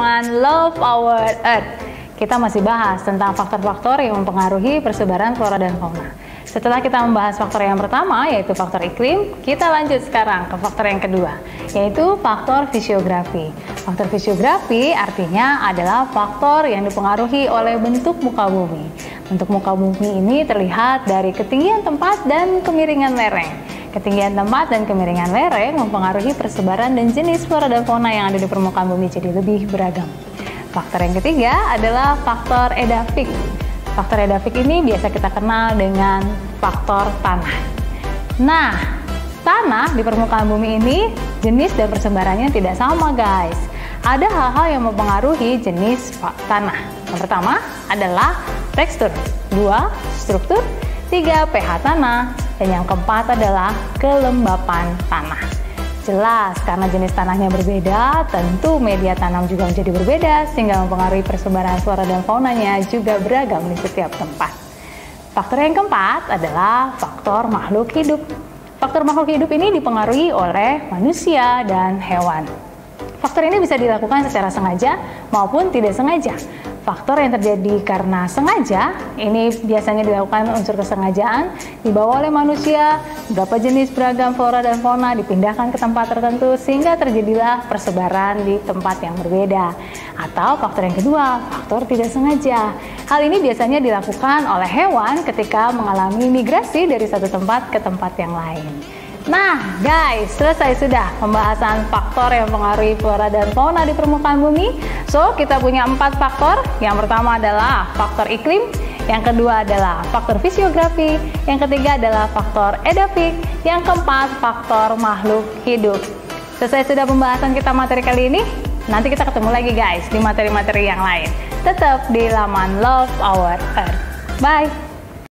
Love Our Earth. Kita masih bahas tentang faktor-faktor yang mempengaruhi persebaran flora dan fauna. Setelah kita membahas faktor yang pertama, yaitu faktor iklim, kita lanjut sekarang ke faktor yang kedua, yaitu faktor fisiografi. Faktor fisiografi artinya adalah faktor yang dipengaruhi oleh bentuk muka bumi. Bentuk muka bumi ini terlihat dari ketinggian tempat dan kemiringan lereng. Ketinggian tempat dan kemiringan lereng mempengaruhi persebaran dan jenis flora dan fauna yang ada di permukaan bumi jadi lebih beragam. Faktor yang ketiga adalah faktor edafik. Faktor edafik ini biasa kita kenal dengan faktor tanah. Nah, tanah di permukaan bumi ini jenis dan persebarannya tidak sama, guys. Ada hal-hal yang mempengaruhi jenis tanah. Yang pertama adalah tekstur, 2. struktur, 3. pH tanah, dan yang keempat adalah kelembapan tanah. Jelas, karena jenis tanahnya berbeda, tentu media tanam juga menjadi berbeda, sehingga mempengaruhi persebaran flora dan faunanya juga beragam di setiap tempat. Faktor yang keempat adalah faktor makhluk hidup. Faktor makhluk hidup ini dipengaruhi oleh manusia dan hewan. Faktor ini bisa dilakukan secara sengaja maupun tidak sengaja. Faktor yang terjadi karena sengaja, ini biasanya dilakukan unsur kesengajaan, dibawa oleh manusia, beberapa jenis beragam flora dan fauna dipindahkan ke tempat tertentu sehingga terjadilah persebaran di tempat yang berbeda. Atau faktor yang kedua, faktor tidak sengaja. Hal ini biasanya dilakukan oleh hewan ketika mengalami migrasi dari satu tempat ke tempat yang lain. Nah guys, selesai sudah pembahasan faktor yang mempengaruhi flora dan fauna di permukaan bumi. So, kita punya 4 faktor. Yang pertama adalah faktor iklim, yang kedua adalah faktor fisiografi, yang ketiga adalah faktor edafik, yang keempat faktor makhluk hidup. Selesai sudah pembahasan kita materi kali ini. Nanti kita ketemu lagi guys di materi-materi yang lain. Tetap di laman Love Our Earth. Bye!